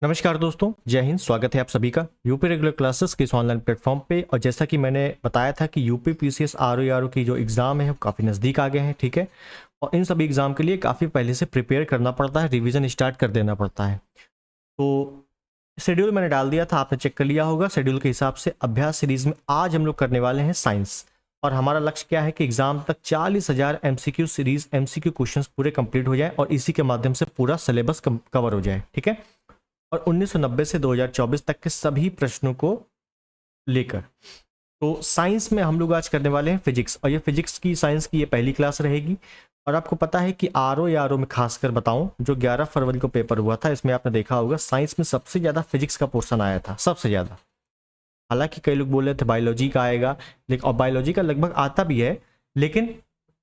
नमस्कार दोस्तों, जय हिंद। स्वागत है आप सभी का यूपी रेगुलर क्लासेस के इस ऑनलाइन प्लेटफॉर्म पे। और जैसा कि मैंने बताया था कि यूपी पीसीएस आरओ की जो एग्ज़ाम है वो काफ़ी नज़दीक आ गए हैं, ठीक है। और इन सभी एग्ज़ाम के लिए काफ़ी पहले से प्रिपेयर करना पड़ता है, रिवीजन स्टार्ट कर देना पड़ता है। तो शेड्यूल मैंने डाल दिया था, आपने चेक कर लिया होगा। शेड्यूल के हिसाब से अभ्यास सीरीज में आज हम लोग करने वाले हैं साइंस। और हमारा लक्ष्य क्या है कि एग्जाम तक 40,000 एमसीक्यू सीरीज एमसीक्यू क्वेश्चंस पूरे कंप्लीट हो जाए और इसी के माध्यम से पूरा सिलेबस कवर हो जाए, ठीक है। और 1990 से 2024 तक के सभी प्रश्नों को लेकर। तो साइंस में हम लोग आज करने वाले हैं फिजिक्स, और ये फिजिक्स की साइंस की ये पहली क्लास रहेगी। और आपको पता है कि आरओ में खासकर बताऊं, जो 11 फरवरी को पेपर हुआ था, इसमें आपने देखा होगा साइंस में सबसे ज़्यादा फिजिक्स का पोर्शन आया था, सबसे ज़्यादा। हालांकि कई लोग बोल रहे थे बायोलॉजी का आएगा, लेकिन और बायोलॉजी का लगभग आता भी है, लेकिन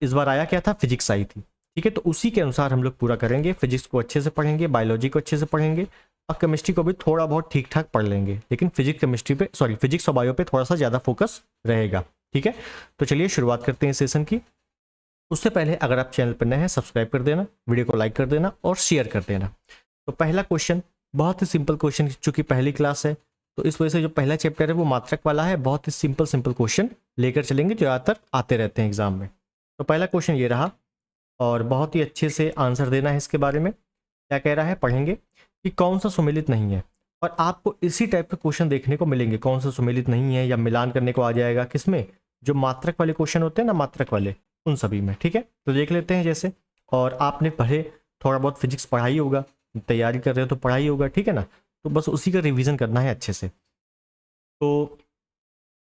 इस बार आया क्या था, फिजिक्स आई थी, ठीक है। तो उसी के अनुसार हम लोग पूरा करेंगे, फिजिक्स को अच्छे से पढ़ेंगे, बायोलॉजी को अच्छे से पढ़ेंगे, और केमिस्ट्री को भी थोड़ा बहुत ठीक ठाक पढ़ लेंगे, लेकिन फिजिक्स और बायो पे थोड़ा सा ज़्यादा फोकस रहेगा, ठीक है। तो चलिए शुरुआत करते हैं सेशन की। उससे पहले अगर आप चैनल पर नए हैं, सब्सक्राइब कर देना, वीडियो को लाइक कर देना और शेयर कर देना। तो पहला क्वेश्चन बहुत ही सिंपल क्वेश्चन, चूंकि पहली क्लास है तो इस वजह से जो पहला चैप्टर है वो मात्रक वाला है। बहुत ही सिंपल सिंपल क्वेश्चन लेकर चलेंगे जो ज़्यादातर आते रहते हैं एग्जाम में। तो पहला क्वेश्चन ये रहा, और बहुत ही अच्छे से आंसर देना है इसके बारे में। क्या कह रहा है, पढ़ेंगे कि कौन सा सुमेलित नहीं है। और आपको इसी टाइप के क्वेश्चन देखने को मिलेंगे, कौन सा सुमेलित नहीं है, या मिलान करने को आ जाएगा किसमें, जो मात्रक वाले क्वेश्चन होते हैं ना, मात्रक वाले, उन सभी में, ठीक है। तो देख लेते हैं जैसे। और आपने पढ़े, थोड़ा बहुत फिजिक्स पढ़ाई होगा, तैयारी कर रहे हो तो पढ़ाई होगा, ठीक है ना। तो बस उसी का रिवीजन करना है अच्छे से। तो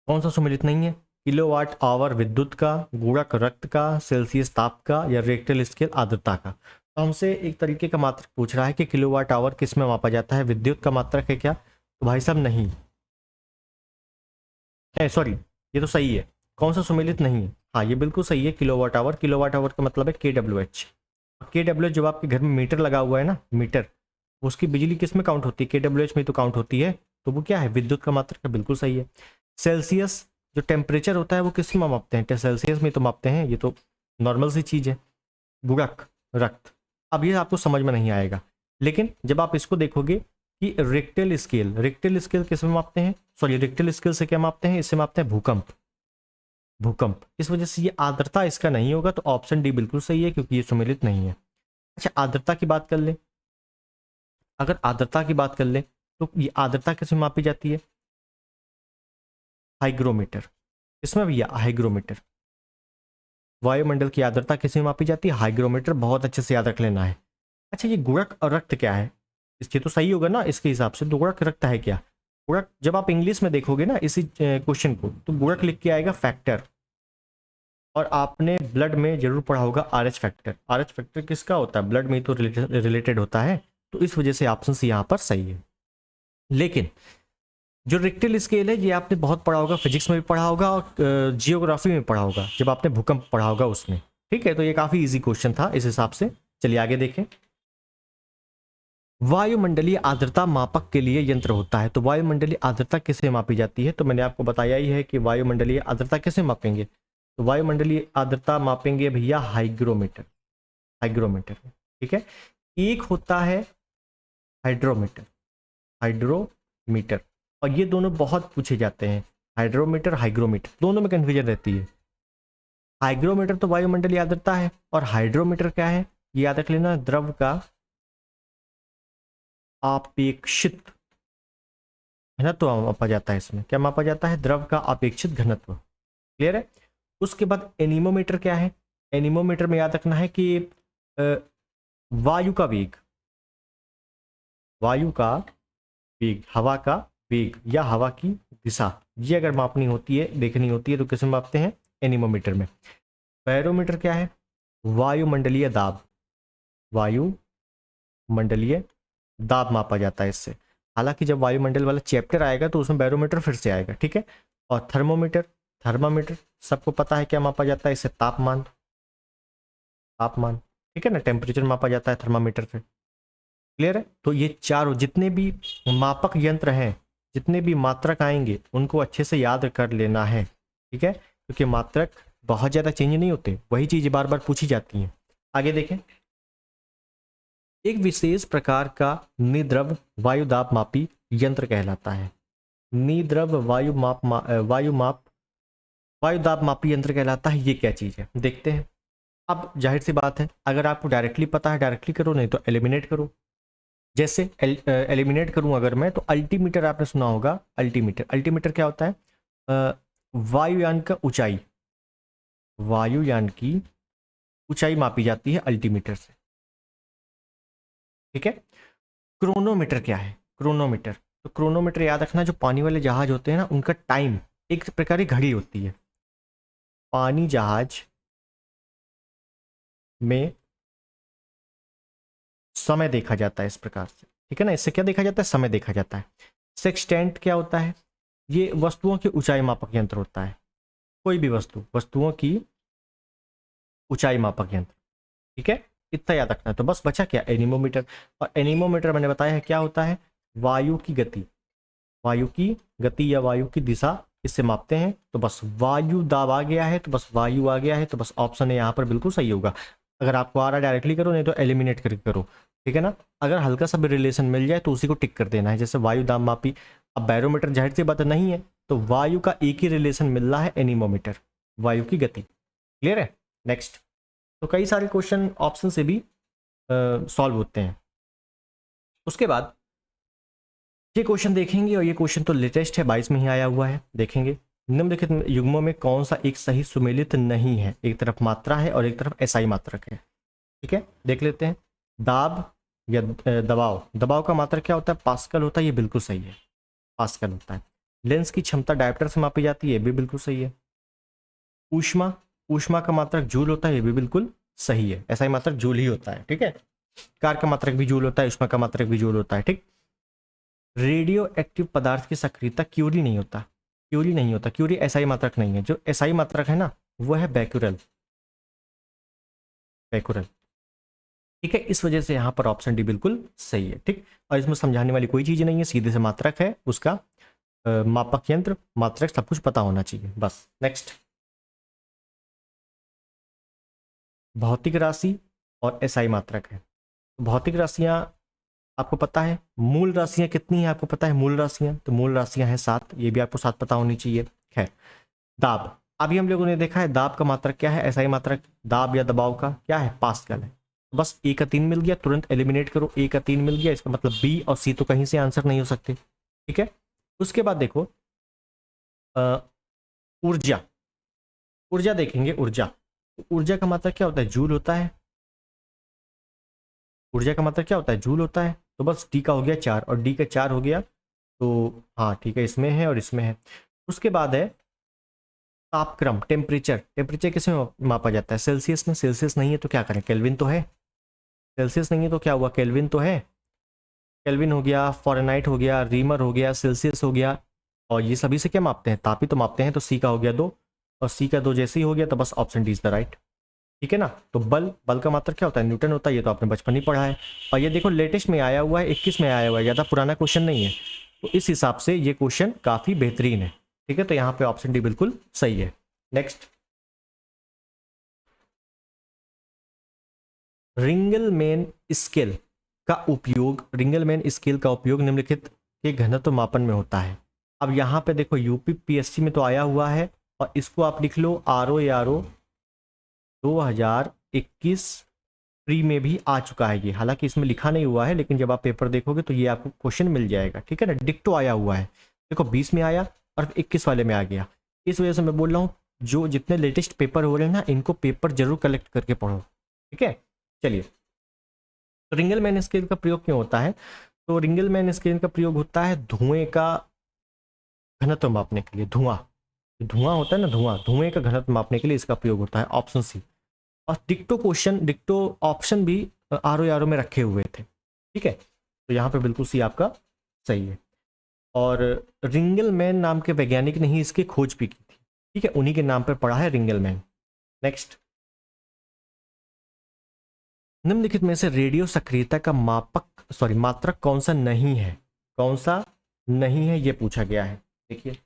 कौन सा सुमेलित नहीं है, किलोवाट आवर विद्युत का, गुणक रक्त का, सेल्सियस ताप का, या रेक्टल स्केल आर्द्रता का। तो हमसे एक तरीके का मात्रक पूछ रहा है कि किलोवाट आवर किस में मापा जाता है, विद्युत का मात्रक है क्या। तो भाई साहब नहीं, सॉरी, ये तो सही है। कौन सा सुमेलित नहीं है, हाँ ये बिल्कुल सही है, किलोवाट आवर। किलोवाट आवर का मतलब है KWH। KWH जब आपके घर में मीटर लगा हुआ है ना, मीटर, उसकी बिजली किस में काउंट होती है, KWH में तो काउंट होती है। तो वो क्या है, विद्युत का मात्रक है, बिल्कुल सही है। सेल्सियस जो टेम्परेचर होता है वो किस में मापते हैं, सेल्सियस में तो मापते हैं, ये तो नॉर्मल सी चीज़ है। गुणक रक्त, अब ये आपको समझ में नहीं आएगा, लेकिन जब आप इसको देखोगे कि रेक्टेल स्केल किस में मापते हैं, सॉरी रेक्टेल स्केल से क्या मापते हैं, इससे मापते हैं भूकंप, भूकंप। इस वजह से ये आर्द्रता इसका नहीं होगा, तो ऑप्शन डी बिल्कुल सही है, क्योंकि ये सुमेलित नहीं है। अच्छा, आर्द्रता की बात कर ले, अगर आर्द्रता की बात कर ले तो ये आर्द्रता कैसे मापी जाती है, हाइग्रोमीटर। इसमें भैया हाइग्रोमीटर। वायुमंडल की आर्द्रता कैसे मापी जाती है, हाइग्रोमीटर। बहुत अच्छे से याद रख लेना है। अच्छा, ये गुणक और रक्त क्या है, इसके तो सही होगा ना इसके हिसाब से। तो गुणक रक्त है क्या, गुणक जब आप इंग्लिश में देखोगे ना इसी क्वेश्चन को, तो गुणक लिख के आएगा फैक्टर। और आपने ब्लड में जरूर पढ़ा होगा RH फैक्टर। RH फैक्टर किसका होता है, ब्लड में तो रिलेटेड होता है। तो इस वजह से ऑप्शन सी यहाँ पर सही है। लेकिन जो रिक्टर स्केल है ये आपने बहुत पढ़ा होगा, फिजिक्स में भी पढ़ा होगा और जियोग्राफी में पढ़ा होगा, जब आपने भूकंप पढ़ा होगा उसमें, ठीक है। तो ये काफी इजी क्वेश्चन था इस हिसाब से। चलिए आगे देखें। वायुमंडलीय आर्द्रता मापक के लिए यंत्र होता है। तो वायुमंडलीय आर्द्रता कैसे मापी जाती है, तो मैंने आपको बताया ही है कि वायुमंडलीय आर्द्रता कैसे मापेंगे। तो वायुमंडलीय आर्द्रता मापेंगे भैया हाइग्रोमीटर, हाइग्रोमीटर, ठीक है। एक होता है हाइड्रोमीटर, हाइड्रोमीटर। और ये दोनों बहुत पूछे जाते हैं, हाइड्रोमीटर हाइग्रोमीटर, दोनों में कन्फ्यूजन रहती है। हाइग्रोमीटर तो वायुमंडलीय आर्द्रता है, और हाइड्रोमीटर क्या है, ये याद रख लेना, द्रव का अपेक्षित घनत्व मापा जाता है। इसमें क्या मापा जाता है, द्रव का अपेक्षित घनत्व। क्लियर है। उसके बाद एनीमोमीटर क्या है, एनीमोमीटर में याद रखना है कि वायु का वेग, वायु का वेग, हवा का वेग या हवा की दिशा, ये अगर मापनी होती है, देखनी होती है, तो किस में मापते हैं, एनीमोमीटर में। बैरोमीटर क्या है, वायुमंडलीय दाब, वायुमंडलीय दाब मापा जाता है इससे। हालांकि जब वायुमंडल वाला चैप्टर आएगा तो उसमें बैरोमीटर फिर से आएगा, ठीक है। और थर्मोमीटर, थर्मामीटर सबको पता है क्या मापा जाता है इससे, तापमान, तापमान, ठीक है ना, टेम्परेचर मापा जाता है थर्मामीटर से। क्लियर है। तो ये चारों जितने भी मापक यंत्र हैं, जितने भी मात्रक आएंगे, उनको अच्छे से याद कर लेना है, ठीक है, क्योंकि मात्रक बहुत ज़्यादा चेंज नहीं होते, वही चीज़ बार बार पूछी जाती हैं। आगे देखें। एक विशेष प्रकार का निद्रव वायुदाब मापी यंत्र कहलाता है। निद्रव वायुदाब मापी यंत्र कहलाता है। ये क्या चीज है देखते हैं। अब जाहिर सी बात है, अगर आपको डायरेक्टली पता है डायरेक्टली करो, नहीं तो एलिमिनेट करो। जैसे एलिमिनेट करूं अगर मैं, तो अल्टीमीटर आपने सुना होगा। अल्टीमीटर, अल्टीमीटर क्या होता है? वायुयान का ऊंचाई, वायुयान की ऊंचाई मापी जाती है अल्टीमीटर से। ठीक है। क्रोनोमीटर क्या है? क्रोनोमीटर, तो क्रोनोमीटर याद रखना, जो पानी वाले जहाज होते हैं ना, उनका टाइम एक प्रकार की घड़ी होती है। पानी जहाज में समय देखा जाता है इस प्रकार से, ठीक है ना। इससे क्या देखा जाता है? समय देखा जाता है। सेक्सटेंट क्या होता है? ये वस्तुओं की ऊंचाई मापक यंत्र होता है। कोई भी वस्तुओं की ऊंचाई मापक यंत्र, ठीक है। इतना याद रखना है। तो बस बचा क्या? एनीमोमीटर। और एनीमोमीटर मैंने बताया है क्या होता है? वायु की गति, वायु की गति या वायु की दिशा, इससे मापते हैं। तो बस वायु दाब आ गया है, तो बस वायु आ गया है, तो बस ऑप्शन है यहाँ पर बिल्कुल सही होगा। अगर आपको आ रहा डायरेक्टली करो, नहीं तो एलिमिनेट करके करो, ठीक है ना। अगर हल्का सा भी रिलेशन मिल जाए तो उसी को टिक कर देना है। जैसे वायु दाब मापी, अब बैरोमीटर जाहिर सी बात नहीं है, तो वायु का एक ही रिलेशन मिल रहा है, एनीमोमीटर, वायु की गति। क्लियर है? नेक्स्ट। तो कई सारे क्वेश्चन ऑप्शन से भी सॉल्व होते हैं। उसके बाद ये क्वेश्चन देखेंगे, और ये क्वेश्चन तो लेटेस्ट है, 22 में ही आया हुआ है। देखेंगे, निम्नलिखित युग्मों में कौन सा एक सही सुमेलित नहीं है? एक तरफ मात्रा है और एक तरफ एसआई मात्रक है। ठीक है, देख लेते हैं। दाब या दबाव, दबाव का मात्रक क्या होता है? पास्कल होता है, ये बिल्कुल सही है, पास्कल होता है। लेंस की क्षमता डायप्टर से मापी जाती है, ये भी बिल्कुल सही है। ऊष्मा, ऊष्मा का मात्रक जूल होता है, ये भी बिल्कुल सही है। एसआई मात्रक जूल ही होता है, ठीक है। कार का मात्रक भी जूल होता है, ऊष्मा का मात्रक भी जूल होता है, ठीक। रेडियो एक्टिव पदार्थ की सक्रियता क्यूरी नहीं होता, क्यूरी नहीं होता, क्यूरी एसआई मात्रक नहीं है। जो एसआई मात्रक है ना, वो है बैक्यूरल, बैक्यूरल, ठीक है। इस वजह से यहां पर ऑप्शन डी बिल्कुल सही है, ठीक। और इसमें समझाने वाली कोई चीज नहीं है, सीधे से मात्रक है, उसका मापक यंत्र, मात्रक, सब कुछ पता होना चाहिए बस। नेक्स्ट, भौतिक राशि और एसआई मात्रक है। भौतिक राशियां आपको पता है, मूल राशियां कितनी है आपको पता है? मूल राशियां, तो मूल राशियां हैं 7, ये भी आपको 7 पता होनी चाहिए। है दाब, अभी हम लोगों ने देखा है दाब का मात्रक क्या है? एसआई मात्रक दाब या दबाव का क्या है? पास्कल है। बस ए का 3 मिल गया, तुरंत एलिमिनेट करो। ए का 3 मिल गया, इसका मतलब बी और सी तो कहीं से आंसर नहीं हो सकते, ठीक है। उसके बाद देखो ऊर्जा, ऊर्जा देखेंगे। ऊर्जा, ऊर्जा का मात्रक क्या होता है? जूल होता है। ऊर्जा का मात्रक क्या होता है? जूल होता है। तो बस डी का हो गया 4 और डी का 4 हो गया, तो हाँ ठीक है, इसमें है और इसमें है। उसके बाद है तापक्रम, टेम्परेचर, टेम्परेचर किस में मापा जाता है? सेल्सियस में। सेल्सियस नहीं है तो क्या करें? केल्विन तो है। सेल्सियस नहीं है तो क्या हुआ? केल्विन तो है। केल्विन हो गया, फॉरेनहाइट हो गया, रीमर हो गया, सेल्सियस हो गया, और ये सभी से क्या मापते हैं? ताप ही तो मापते हैं। तो सी का हो गया 2 और सी का 2 जैसे ही हो गया, तो बस option D is the right, ठीक है ना। तो बल, बल का मात्रक क्या होता है? न्यूटन होता है, ये तो आपने बचपन ही पढ़ा है। और ये देखो लेटेस्ट में आया हुआ है, 21 में आया हुआ है, ज़्यादा पुराना क्वेश्चन नहीं है। तो इस हिसाब से ये क्वेश्चन काफ़ी बेहतरीन है, ठीक है। तो यहाँ पे ऑप्शन डी बिल्कुल सही है। नेक्स्ट, रिंगलमैन स्केल का उपयोग, रिंगलमैन स्केल का उपयोग निम्नलिखित के घनत्व मापन में होता है। अब यहाँ पे देखो यूपी पीएससी में तो आया हुआ है, और इसको आप लिख लो RO 2021 प्री में भी आ चुका है ये। हालांकि इसमें लिखा नहीं हुआ है, लेकिन जब आप पेपर देखोगे तो ये आपको क्वेश्चन मिल जाएगा, ठीक है ना। डिक्टो आया हुआ है, देखो 20 में आया और 21 वाले में आ गया। इस वजह से मैं बोल रहा हूँ, जो जितने लेटेस्ट पेपर हो रहे हैं ना, इनको पेपर जरूर कलेक्ट करके पढ़ो, ठीक है। चलिए, तो रिंगलमैन स्केल का प्रयोग क्यों होता है? तो रिंगलमैन स्केल का प्रयोग होता है धुएं का घनत्व मापने के लिए। धुआं, धुआं होता है ना, धुआं, धुएं का घनत्व मापने के लिए इसका प्रयोग होता है, ऑप्शन सी। और डिक्टो क्वेश्चन, डिक्टो ऑप्शन भी RO में रखे हुए थे, ठीक है। तो यहाँ पे बिल्कुल सी आपका सही है। और रिंगलमैन नाम के वैज्ञानिक ने ही इसकी खोज भी की थी, ठीक है, उन्हीं के नाम पर पड़ा है रिंगलमैन। नेक्स्ट, निम्नलिखित में से रेडियो सक्रियता का मात्रक कौन सा नहीं है? कौन सा नहीं है ये पूछा गया है, देखिए।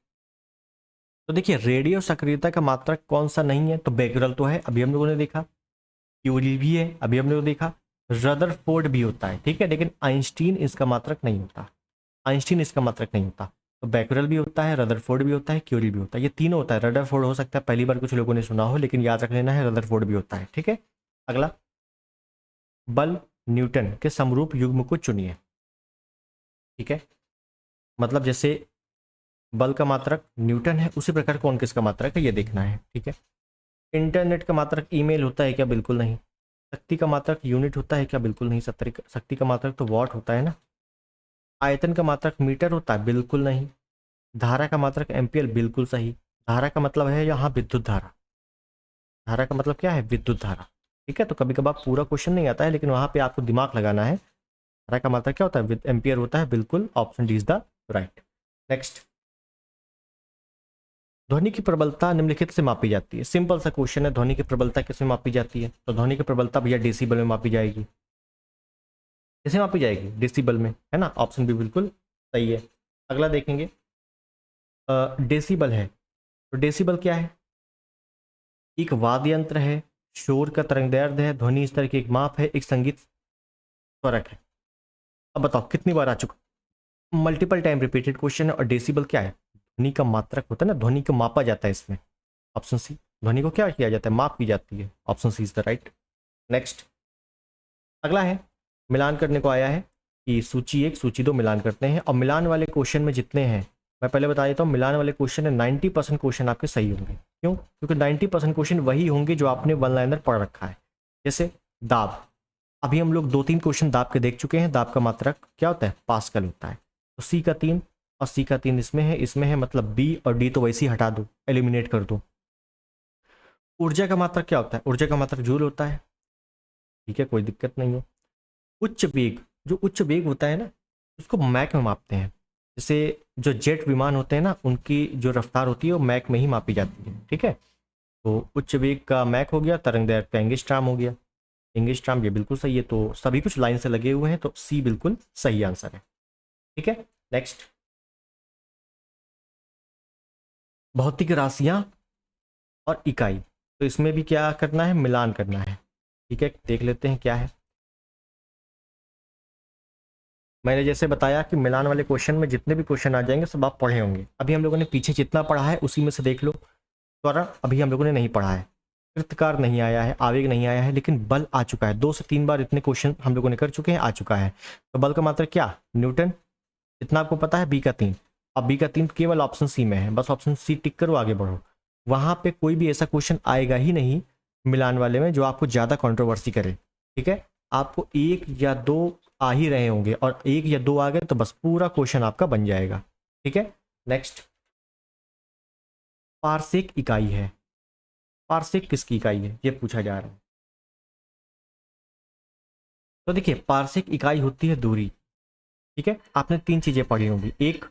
तो देखिए, रेडियो सक्रियता का मात्रक कौन सा नहीं है? तो बैक्यूरल तो है, अभी हम लोगों ने देखा। क्यूरी भी है, अभी हम लोगों ने देखा। रदरफोर्ड भी होता है, ठीक है, लेकिन आइंस्टीन इसका मात्रक नहीं होता, आइंस्टीन इसका मात्रक नहीं होता। तो बैकरल भी होता है, रदरफोर्ड भी होता है, क्यूरी भी होता है, ये तीनों होता है। रदरफोर्ड हो सकता है पहली बार कुछ लोगों ने सुना हो, लेकिन याद रख लेना है रदरफोर्ड भी होता है, ठीक है। अगला, बल न्यूटन के समरूप युग्म को चुनिए, ठीक है। मतलब जैसे बल का मात्रक न्यूटन है, उसी प्रकार कौन किसका मात्रक है ये देखना है, ठीक है। इंटरनेट का मात्रक ईमेल होता है क्या? बिल्कुल नहीं। शक्ति का मात्रक यूनिट होता है क्या? बिल्कुल नहीं। शक्ति का मात्रक तो वॉट होता है ना। आयतन का मात्रक मीटर होता है? बिल्कुल नहीं। धारा का मात्रक एम्पियर? बिल्कुल सही। धारा का मतलब है यहाँ विद्युत धारा, धारा का मतलब क्या है? विद्युत धारा, ठीक है। तो कभी कभार पूरा क्वेश्चन नहीं आता है, लेकिन वहां पे आपको दिमाग लगाना है। धारा का मात्रक क्या होता है? एम्पियर होता है, बिल्कुल, option D is the right. Next, ध्वनि की प्रबलता निम्नलिखित से मापी जाती है। सिंपल सा क्वेश्चन है, ध्वनि की प्रबलता किसमें मापी जाती है? तो ध्वनि की प्रबलता भैया डेसिबल में मापी जाएगी। किसे मापी जाएगी? डेसिबल में, है ना। ऑप्शन भी बिल्कुल सही है। अगला देखेंगे, डेसिबल है तो डेसिबल क्या है? एक वाद्य यंत्र है, शोर का तरंगदैर्ध्य है, ध्वनि स्तर की एक माप है, एक संगीत स्वरक है। अब बताओ कितनी बार आ चुका? मल्टीपल टाइम रिपीटेड क्वेश्चन है। और डेसिबल क्या है? ध्वनि का मात्रक होता है ना, ध्वनि को मापा जाता है इसमें। ऑप्शन सी, ध्वनि को क्या किया जाता है? माप की जाती है। Option C is the right. Next, अगला है, मिलान करने को आया है कि सूची 1 सूची 2 मिलान करते हैं। और मिलान वाले क्वेश्चन में जितने हैं, मैं पहले बता देता हूँ, मिलान वाले क्वेश्चन में 90% क्वेश्चन आपके सही होंगे। क्यों? क्योंकि 90% क्वेश्चन वही होंगे जो आपने वन लाइनर पढ़ रखा है। जैसे दाब, अभी हम लोग 2-3 क्वेश्चन दाब के देख चुके हैं। दाब का मात्रक क्या होता है? पास्कल होता है। तो सी का 3 और सी का 3 इसमें है, मतलब बी और डी तो वैसे ही हटा दो, एलिमिनेट कर दो। ऊर्जा का मात्रक क्या होता है? ऊर्जा का मात्रक जूल होता है, ठीक है, कोई दिक्कत नहीं है। उच्च वेग, जो उच्च वेग होता है ना, उसको मैक में मापते हैं। जैसे जो जेट विमान होते हैं ना, उनकी जो रफ्तार होती है वो मैक में ही मापी जाती है, ठीक है। तो उच्च वेग का मैक हो गया, तरंगदैर्घ्य का एंगस्ट्रॉम हो गया। एंगस्ट्रॉम ये बिल्कुल सही है। तो सभी कुछ लाइन से लगे हुए हैं, तो सी बिल्कुल सही आंसर है, ठीक है। नेक्स्ट, भौतिक राशियां और इकाई, तो इसमें भी क्या करना है? मिलान करना है, ठीक है। देख लेते हैं क्या है। मैंने जैसे बताया कि मिलान वाले क्वेश्चन में जितने भी क्वेश्चन आ जाएंगे सब आप पढ़े होंगे। अभी हम लोगों ने पीछे जितना पढ़ा है उसी में से देख लो। त्वरण अभी हम लोगों ने नहीं पढ़ा है, कृतकार नहीं आया है, आवेग नहीं आया है, लेकिन बल आ चुका है। 2 से 3 बार इतने क्वेश्चन हम लोगों ने कर चुके हैं, आ चुका है। तो बल का मात्रक क्या? न्यूटन। इतना आपको पता है। बी का 3, अब बी का 3 केवल ऑप्शन सी में है, बस ऑप्शन सी टिक करो, आगे बढ़ो। वहां पे कोई भी ऐसा क्वेश्चन आएगा ही नहीं मिलान वाले में जो आपको ज्यादा कंट्रोवर्सी करे, ठीक है। आपको 1 या 2 आ ही रहे होंगे, और 1 या 2 आ गए तो बस पूरा क्वेश्चन आपका बन जाएगा, ठीक है। नेक्स्ट, पारसेक इकाई है। पारसेक किसकी इकाई है ये पूछा जा रहा है। तो देखिए, पारसेक इकाई होती है दूरी, ठीक है। आपने 3 चीजें पढ़ी होंगी। एक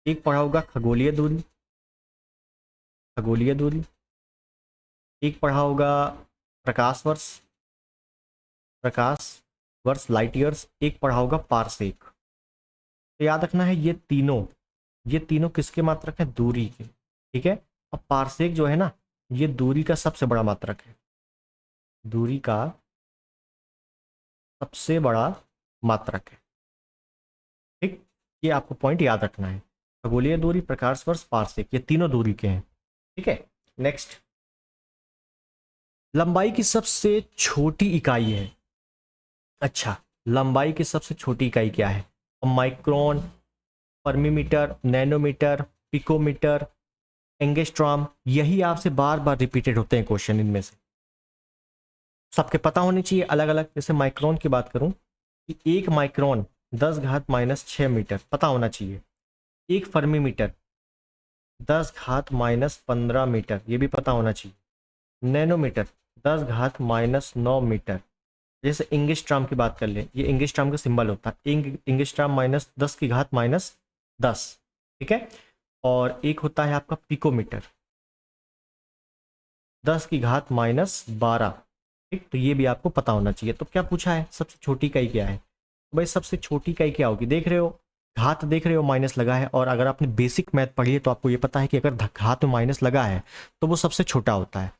एक पढ़ा होगा खगोलीय दूरी, खगोलीय दूरी। एक पढ़ा होगा प्रकाश वर्ष, प्रकाश वर्ष, लाइट ईयर्स। एक पढ़ा होगा पारसेक। तो याद रखना है ये तीनों किसके मात्रक है? दूरी के, ठीक है। अब पारसेक जो है ना, ये दूरी का सबसे बड़ा मात्रक है, दूरी का सबसे बड़ा मात्रक है, ठीक। ये आपको पॉइंट याद रखना है। खगोलीय दूरी, प्रकाश वर्ष, पारसेक, ये तीनों दूरी के हैं, ठीक है। नेक्स्ट, लंबाई की सबसे छोटी इकाई है। अच्छा, लंबाई की सबसे छोटी इकाई क्या है? माइक्रोन, परमीमीटर, नैनोमीटर, पिकोमीटर, एंगस्ट्रॉम, यही आपसे बार बार रिपीटेड होते हैं क्वेश्चन। इनमें से सबके पता होने चाहिए अलग अलग। जैसे माइक्रोन की बात करूं कि 1 माइक्रोन 10⁻⁻6 मीटर, पता होना चाहिए। 1 फर्मीमीटर 10⁻⁻15 मीटर, ये भी पता होना चाहिए। Nanometre 10⁻⁹ metre. जैसे एंगस्ट्रॉम की बात कर ले, ये एंगस्ट्रॉम का सिंबल होता है, एंगस्ट्रॉम -10⁻10, ठीक है। और एक होता है आपका पिकोमीटर, 10⁻12, ठीक। तो ये भी आपको पता होना चाहिए। तो क्या पूछा है? सबसे छोटी इकाई क्या है? तो भाई सबसे छोटी इकाई क्या होगी? देख रहे हो घात, देख रहे हो माइनस लगा है। और अगर आपने बेसिक मैथ पढ़ी है तो आपको ये पता है कि अगर घात में माइनस लगा है तो वो सबसे छोटा होता है।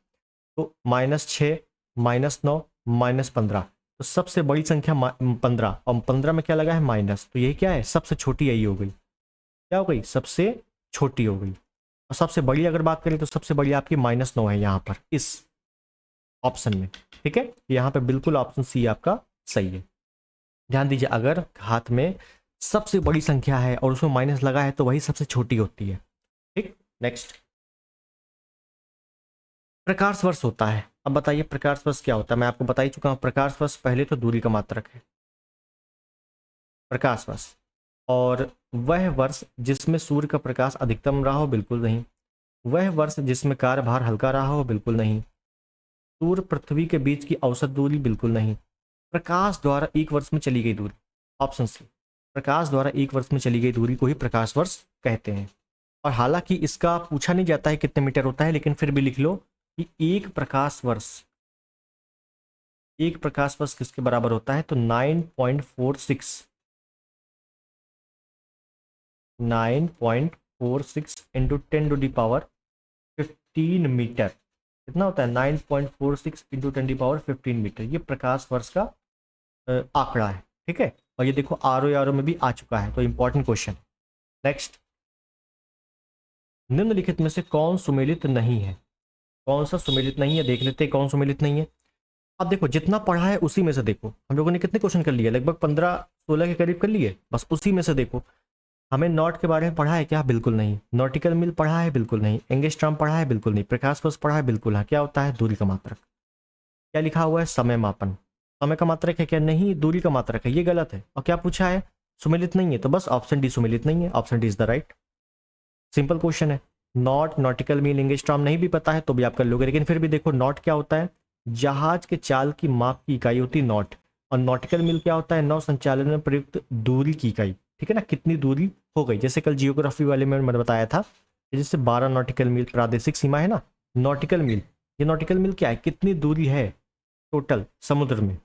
तो -6, -9, -15, तो सबसे बड़ी संख्या 15, और 15 में क्या लगा है माइनस, तो यही क्या है सबसे छोटी यही हो गई, क्या हो गई सबसे छोटी हो गई। और सबसे बड़ी अगर बात करें तो सबसे बड़ी आपकी -9 है यहाँ पर इस ऑप्शन में, ठीक है। यहाँ पे बिल्कुल ऑप्शन सी आपका सही है। ध्यान दीजिए, अगर हाथ में सबसे बड़ी संख्या है और उसमें माइनस लगा है तो वही सबसे छोटी होती है, ठीक। नेक्स्ट, प्रकाश वर्ष होता है। अब बताइए प्रकाश वर्ष क्या होता है, मैं आपको बता ही चुका हूं। प्रकाश वर्ष पहले तो दूरी का मात्रक है प्रकाश वर्ष, और वह वर्ष जिसमें सूर्य का प्रकाश अधिकतम रहा हो, बिल्कुल नहीं। वह वर्ष जिसमें कार्यभार हल्का रहा हो, बिल्कुल नहीं। सूर्य पृथ्वी के बीच की औसत दूरी, बिल्कुल नहीं। प्रकाश द्वारा एक वर्ष में चली गई दूरी, ऑप्शन सी, प्रकाश द्वारा एक वर्ष में चली गई दूरी को ही प्रकाश वर्ष कहते हैं। और हालांकि इसका पूछा नहीं जाता है कितने मीटर होता है, लेकिन फिर भी लिख लो कि एक प्रकाश वर्ष किसके बराबर होता है, तो 9.46 इंटू 10⁻15 मीटर, कितना होता है 9.46 इंटू 10⁻15 मीटर, ये प्रकाश वर्ष का आंकड़ा है, ठीक है। और ये देखो आर में भी आ चुका है, तो इंपॉर्टेंट क्वेश्चन। नेक्स्ट, निम्नलिखित में से कौन सुमेलित नहीं है, कौन सा सुमेलित नहीं है, देख लेते हैं कौन सुमेलित नहीं है। अब देखो जितना पढ़ा है उसी में से देखो, हम लोगों ने कितने क्वेश्चन कर लिए, लगभग 15-16 के करीब कर लिए, बस उसी में से देखो। हमें नॉट के बारे में पढ़ा है क्या, बिल्कुल नहीं। नॉटिकल मील पढ़ा है, बिल्कुल नहीं। एंगस्ट्रॉम पढ़ा है, बिल्कुल नहीं। प्रकाश वर्ष पढ़ा है, बिल्कुल हाँ। क्या होता है दूरी का मात्रक। क्या लिखा हुआ है समय मापन, समय का मात्रक है क्या, नहीं दूरी का मात्रक है, ये गलत है। और क्या पूछा है सुमेलित नहीं है, तो बस ऑप्शन डी सुमेलित नहीं है, option D is the right. Simple question है। नॉट, नॉटिकल मील, एंगस्ट्रॉम नहीं भी पता है तो भी आप कर लोगे, लेकिन फिर भी देखो नॉट क्या होता है, जहाज के चाल की माप की इकाई होती है नॉट। और नॉटिकल मील क्या होता है, नौ संचालन में प्रयुक्त दूरी की इकाई, ठीक है ना, कितनी दूरी हो गई। जैसे कल जियोग्राफी वाले में मैंने बताया था, जैसे 12 नॉटिकल मील प्रादेशिक सीमा है ना, नॉटिकल मील, ये नॉटिकल मील क्या है, कितनी दूरी है टोटल समुद्र में,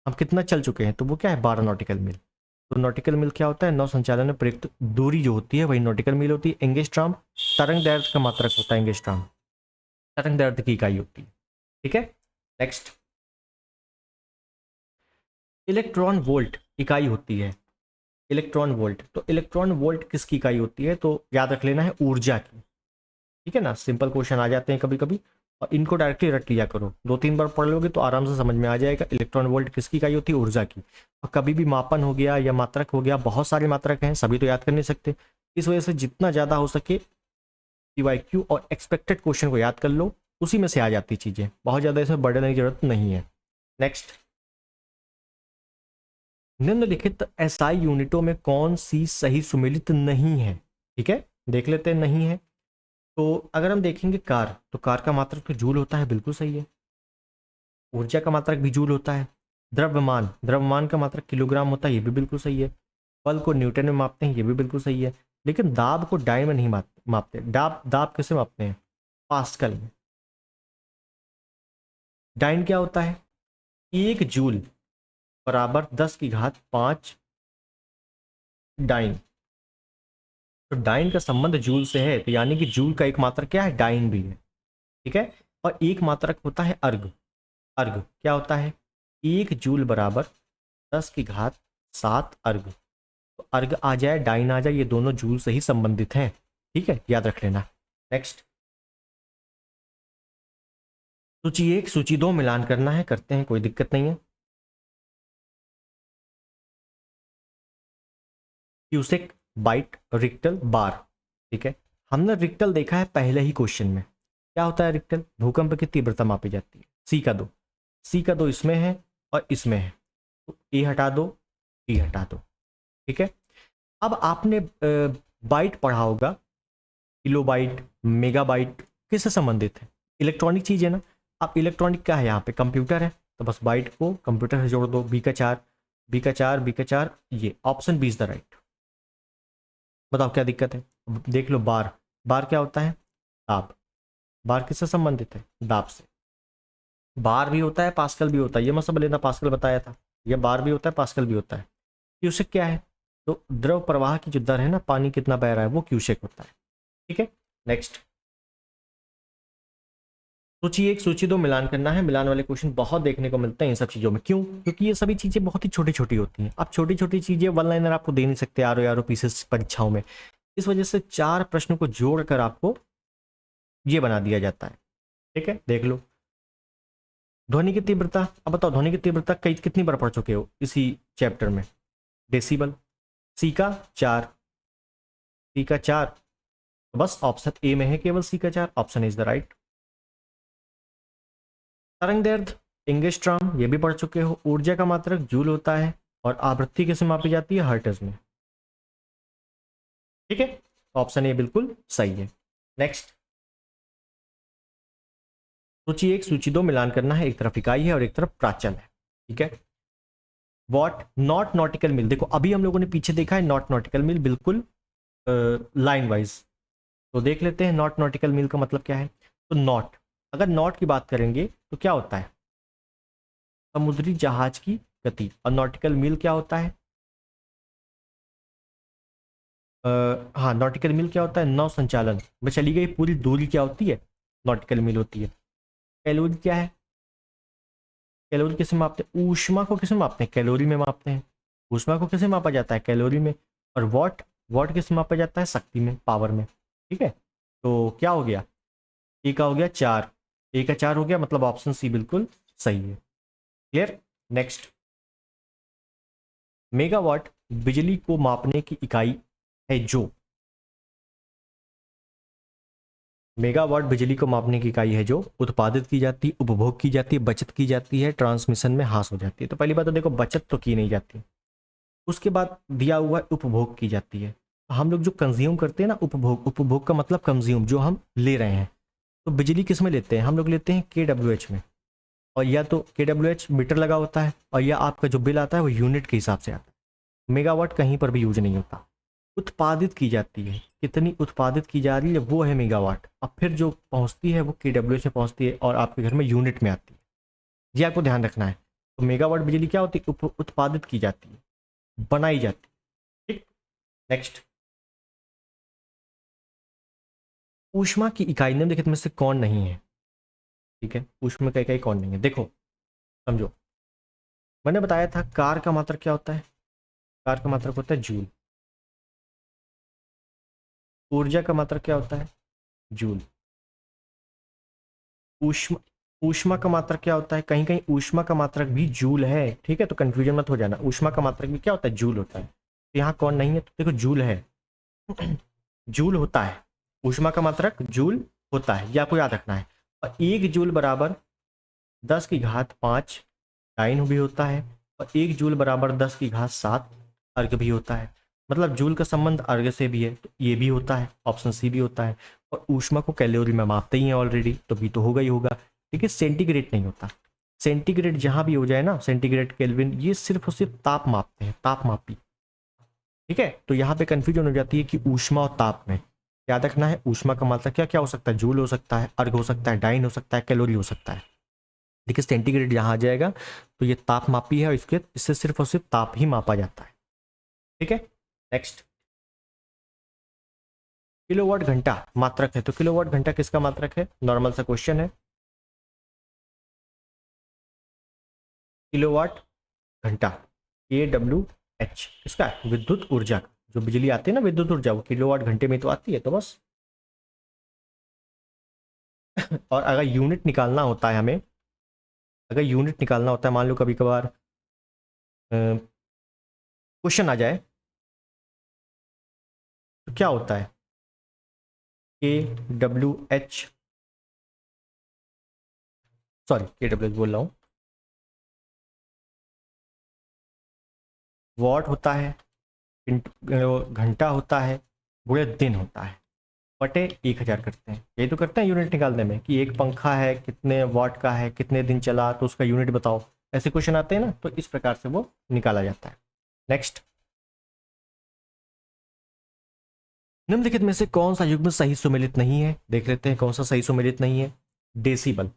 हम कितना चल चुके हैं, तो वो क्या है 12 नॉटिकल मील। तो नॉटिकल मील क्या होता है, नौ संचालन में प्रयुक्त दूरी जो होती है वही नॉटिकल मील होती है। एंगस्ट्रॉम तरंग दैर्ध्य का मात्रक होता है, एंगस्ट्रॉम तरंग दैर्ध्य की इकाई होती है, ठीक है। नेक्स्ट, इलेक्ट्रॉन वोल्ट इकाई होती है, इलेक्ट्रॉन वोल्ट, तो इलेक्ट्रॉन वोल्ट किसकी इकाई होती है, तो याद रख लेना है ऊर्जा की, ठीक है ना। सिंपल क्वेश्चन आ जाते हैं कभी कभी, और इनको डायरेक्टली रट लिया करो, 2-3 बार पढ़ लोगे तो आराम से समझ में आ जाएगा। इलेक्ट्रॉन वोल्ट किसकी इकाई होती है, ऊर्जा की। और कभी भी मापन हो गया या मात्रक हो गया, बहुत सारे मात्रक हैं, सभी तो याद कर नहीं सकते, इस वजह से जितना ज़्यादा हो सके पीवाईक्यू और एक्सपेक्टेड क्वेश्चन को याद कर लो, उसी में से आ जाती चीज़ें, बहुत ज़्यादा इसमें बढ़ने की जरूरत नहीं है। नेक्स्ट, निम्नलिखित एसआई यूनिटों में कौन सी सही सुमेलित नहीं है, ठीक है, देख लेते हैं नहीं है। तो अगर हम देखेंगे कार, तो कार का मात्रक तो जूल होता है, बिल्कुल सही है। ऊर्जा का मात्रक भी जूल होता है। द्रव्यमान, द्रव्यमान का मात्रक किलोग्राम होता है, ये भी बिल्कुल सही है। बल को न्यूटन में मापते हैं, ये भी बिल्कुल सही है। लेकिन दाब को डाइन में नहीं मापते। दाब दाब कैसे मापते हैं, पास्कल में। डाइन क्या होता है, 1 जूल बराबर 10⁵ डाइन। तो डाइन का संबंध जूल से है, तो यानी कि जूल का एक मात्रक क्या है, डाइन भी है, ठीक है। और एक मात्रक होता है अर्ग, अर्ग क्या होता है, 1 जूल बराबर 10⁵ अर्ग। तो अर्ग आ जाए डाइन आ जाए, ये दोनों जूल से ही संबंधित हैं, ठीक है, याद रख लेना। नेक्स्ट, सूची 1 सूची 2 मिलान करना है, करते हैं, कोई दिक्कत नहीं है। क्यूसेक, बाइट, रिक्टल, बार, ठीक है। हमने रिक्टल देखा है पहले ही क्वेश्चन में, क्या होता है रिक्टल, भूकंप की तीव्रता मापी जाती है। सी का 2 इसमें है और इसमें है, तो ए हटा दो, टी हटा दो, ठीक है। अब आपने बाइट पढ़ा होगा, किलोबाइट, मेगाबाइट, किससे संबंधित है, इलेक्ट्रॉनिक चीज है ना। अब इलेक्ट्रॉनिक क्या है, यहाँ पे कंप्यूटर है, तो बस बाइट को कंप्यूटर से जोड़ दो, बी का 4, ये option B is the right. बताओ क्या दिक्कत है, अब देख लो बार, बार क्या होता है, दाब, बार किससे संबंधित है, दाब से। बार भी होता है पास्कल भी होता है, ये मत समझ लेना पास्कल बताया था, ये बार भी होता है पास्कल भी होता है। क्यूसेक क्या है, तो द्रव प्रवाह की जो दर है ना, पानी कितना बह रहा है, वो क्यूसेक होता है, ठीक है। नेक्स्ट, सूची एक सूची दो मिलान करना है। मिलान वाले क्वेश्चन बहुत देखने को मिलते हैं इन सब चीज़ों में। क्यों? क्योंकि ये सभी चीज़ें बहुत ही छोटी छोटी होती हैं। अब छोटी छोटी चीज़ें वन लाइनर आपको दे नहीं सकते आर पीसेस परीक्षाओं में। इस वजह से 4 प्रश्नों को जोड़कर आपको ये बना दिया जाता है। ठीक है, देख लो। ध्वनि की तीव्रता, अब बताओ ध्वनि की तीव्रता कई कितनी बार पढ़ चुके हो इसी चैप्टर में? डेसिबल। सी का 4, सी का 4, तो बस ऑप्शन ए में है केवल सी का 4, ऑप्शन इज द राइट। तरंग दैर्ध्य एंगस्ट्रॉम, ये भी पढ़ चुके हो। ऊर्जा का मात्रक जूल होता है और आवृत्ति कैसे मापी जाती है? हर्ट्ज में। ठीक है, ऑप्शन ए बिल्कुल सही है। नेक्स्ट, सूची एक सूची दो मिलान करना है। एक तरफ इकाई है और एक तरफ प्राचल है। ठीक है, वॉट नॉट नॉटिकल मील, देखो अभी हम लोगों ने पीछे देखा है नॉट नॉटिकल मील बिल्कुल लाइन वाइज, तो देख लेते हैं नॉट नॉटिकल मील का मतलब क्या है। तो नॉट, अगर नॉट की बात करेंगे तो क्या होता है? समुद्री जहाज की गति। और नॉटिकल मील क्या होता है? हाँ, नॉटिकल मील क्या होता है? नौ संचालन में चली गई पूरी दूरी क्या होती है? नॉटिकल मील होती है। कैलोरी क्या है? कैलोरी किसे मापते हैं? ऊष्मा को किसे मापते हैं? कैलोरी में मापते हैं। ऊष्मा को किसे मापा जाता है? कैलोरी में। और वॉट, वॉट किसे मापा जाता है? शक्ति में, पावर में। ठीक है, तो क्या हो गया? ए का हो गया 4, ए का 4 हो गया, मतलब ऑप्शन सी बिल्कुल सही है। क्लियर? नेक्स्ट, मेगावाट बिजली को मापने की इकाई है जो, मेगावाट बिजली को मापने की इकाई है जो उत्पादित की जाती है, उपभोग की जाती है, बचत की जाती है, ट्रांसमिशन में हास हो जाती है। तो पहली बात तो देखो बचत तो की नहीं जाती, उसके बाद दिया हुआ है उपभोग की जाती है। हम लोग जो कंज्यूम करते हैं ना, उपभोग, उपभोग का मतलब कंज्यूम, जो हम ले रहे हैं। तो बिजली किस में लेते हैं? हम लोग लेते हैं KWH में, और या तो KWH मीटर लगा होता है, और या आपका जो बिल आता है वो यूनिट के हिसाब से आता है। मेगावाट कहीं पर भी यूज नहीं होता। उत्पादित की जाती है, कितनी उत्पादित की जा रही है वो है मेगावाट। अब फिर जो पहुंचती है वो KWH में पहुंचती है और आपके घर में यूनिट में आती है। ये आपको ध्यान रखना है। तो मेगावाट बिजली क्या होती है? उत्पादित की जाती है, बनाई जाती है। ठीक, नेक्स्ट, ऊष्मा की इकाई निम्नलिखित में से कौन नहीं है? ठीक है, ऊष्मा की इकाई कौन नहीं है? देखो समझो, मैंने बताया था कार का मात्रक क्या होता है? कार का मात्रक होता है जूल। ऊर्जा का मात्रक क्या होता है? जूल। ऊष्मा, ऊष्मा का मात्रक क्या होता है? कहीं कहीं ऊष्मा का मात्रक भी जूल है। ठीक है, तो कंफ्यूजन मत हो जाना, ऊष्मा का मात्रक भी क्या होता है? जूल होता है। तो यहाँ कौन नहीं है? तो देखो जूल है। जूल होता है, ऊष्मा का मात्रक जूल होता है, ये आपको याद रखना है। और 1 जूल बराबर 10 की घात 5 डाइन भी होता है, और 1 जूल बराबर 10 की घात 7 अर्घ भी होता है। मतलब जूल का संबंध अर्घ से भी है, तो ये भी होता है, ऑप्शन सी भी होता है। और ऊष्मा को कैलोरी में मापते ही हैं ऑलरेडी, तो भी तो होगा ही होगा। ठीक है, सेंटीग्रेड नहीं होता। सेंटीग्रेड जहां भी हो जाए ना, सेंटीग्रेड केल्विन, ये सिर्फ और सिर्फ ताप मापते हैं, ताप मापी। ठीक है, तो यहाँ पे कंफ्यूजन हो जाती है कि ऊष्मा और ताप में। याद रखना है, ऊष्मा का मात्रा क्या क्या हो सकता है? जूल हो सकता है, अर्घ हो सकता है, डाइन हो सकता है, कैलोरी हो सकता है। देखिए सेंटीग्रेड यहाँ आ जाएगा तो ये ताप मापी है, और इसके इससे सिर्फ और सिर्फ ताप ही मापा जाता है। ठीक है, नेक्स्ट, किलोवाट घंटा मात्रक है। तो किलोवाट घंटा किसका मात्रक है? नॉर्मल सा क्वेश्चन है। किलोवाट घंटा KWH किसका है? विद्युत ऊर्जा का। जो बिजली आती है ना, विद्युत ऊर्जा, वो किलोवाट घंटे में तो आती है, तो बस। और अगर यूनिट निकालना होता है हमें, अगर यूनिट निकालना होता है, मान लो कभी कभार क्वेश्चन आ जाए, तो क्या होता है? KWH, सॉरी KWH बोल रहा हूँ, वॉट होता है, घंटा होता है, गुणे दिन होता है, बटे 1000 करते हैं। यही तो करते हैं यूनिट निकालने में, कि एक पंखा है कितने वॉट का है, कितने दिन चला, तो उसका यूनिट बताओ। ऐसे क्वेश्चन आते हैं ना, तो इस प्रकार से वो निकाला जाता है। नेक्स्ट, निम्नलिखित में से कौन सा युग्म सही सुमेलित नहीं है? देख लेते हैं कौन सा सही सुमेलित नहीं है। डेसिबल,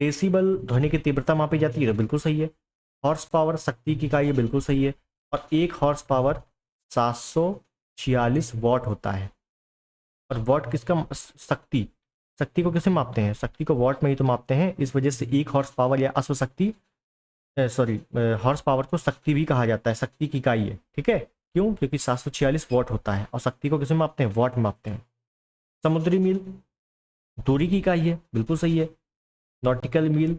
डेसिबल ध्वनि की तीव्रता मापी जाती है, तो बिल्कुल सही है। हॉर्स पावर शक्ति की इकाई है, बिल्कुल सही है। और 1 हॉर्स पावर 746 वॉट होता है। और वॉट किसका? शक्ति, शक्ति को कैसे मापते हैं, शक्ति को वॉट में ही तो मापते हैं, इस वजह से 1 हॉर्स पावर या अश्व शक्ति, सॉरी हॉर्स पावर को शक्ति भी कहा जाता है, शक्ति की इकाई है, ठीक है। क्यों? क्योंकि 746 वॉट होता है, और शक्ति को कैसे मापते हैं, वॉट में मापते हैं। समुद्री मील दूरी की इकाई है, बिल्कुल सही है। नॉटिकल मील,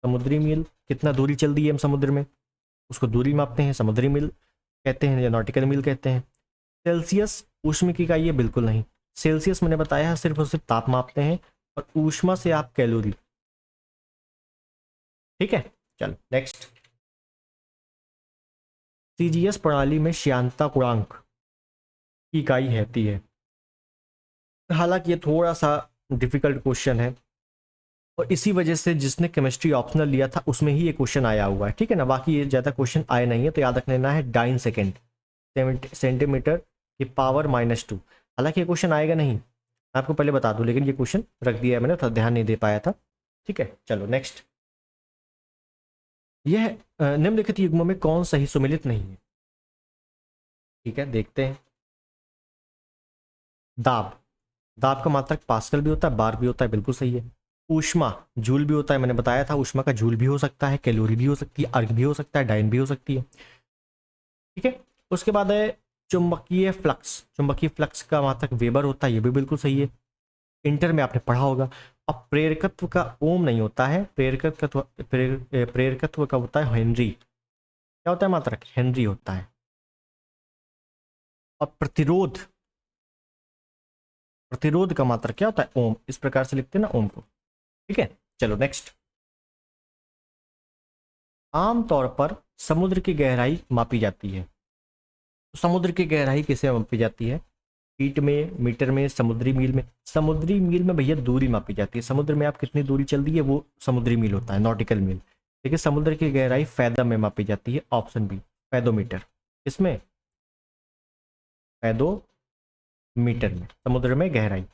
समुद्री मील, कितना दूरी चल दी है हम समुद्र में, उसको दूरी मापते हैं, समुद्री मील कहते हैं या नॉटिकल मील कहते हैं। सेल्सियस ऊष्मा की इकाई है, बिल्कुल नहीं। सेल्सियस मैंने बताया सिर्फ और सिर्फ ताप मापते हैं, और ऊष्मा से आप कैलोरी, ठीक है। चलो नेक्स्ट, सीजीएस प्रणाली में श्यानता गुणांक की इकाई रहती है। हालांकि ये थोड़ा सा डिफिकल्ट क्वेश्चन है, और इसी वजह से जिसने केमिस्ट्री ऑप्शनल लिया था उसमें ही ये क्वेश्चन आया हुआ है, ठीक है ना। बाकी ये ज़्यादा क्वेश्चन आए नहीं है, तो याद रख लेना है डाइन सेकेंड सेंटीमीटर की पावर -2। हालांकि ये क्वेश्चन आएगा नहीं, मैं आपको पहले बता दूं, लेकिन ये क्वेश्चन रख दिया है मैंने, था ध्यान नहीं दे पाया था, ठीक है। चलो नेक्स्ट, यह निम्नलिखित युग्मों में कौन सही सुमेलित नहीं है, ठीक है, देखते हैं। दाब, दाब का मात्रक पास्कल भी होता है, बार भी होता है, बिल्कुल सही है। ऊष्मा जूल भी होता है, मैंने बताया था, ऊष्मा का जूल भी हो सकता है, कैलोरी भी हो सकती है, अर्ग भी हो सकता है, डाइन भी हो सकती है, ठीक है। उसके बाद है चुंबकीय फ्लक्स, चुंबकीय फ्लक्स का मात्रक वेबर होता है, ये भी बिल्कुल सही है, इंटर में आपने पढ़ा होगा। अब प्रेरकत्व का ओम नहीं होता है, प्रेरकत्व का होता है हेनरी, क्या होता है मात्रक, हेनरी होता है। और प्रतिरोध, प्रतिरोध का मात्रक क्या होता है, ओम, इस प्रकार से लिखते हैं ना ओम को, ठीक है। चलो नेक्स्ट, आमतौर पर समुद्र की गहराई मापी जाती है, तो समुद्र की गहराई किसे मापी जाती है, फीट में, मीटर में, समुद्री मील में। समुद्री मील में भैया दूरी मापी जाती है, समुद्र में आप कितनी दूरी चल दी है वो समुद्री मील होता है, नॉटिकल मील। देखिए समुद्र की गहराई फैदम में मापी जाती है, ऑप्शन बी फैदोमीटर, इसमें फैदोमीटर में समुद्र में गहराई।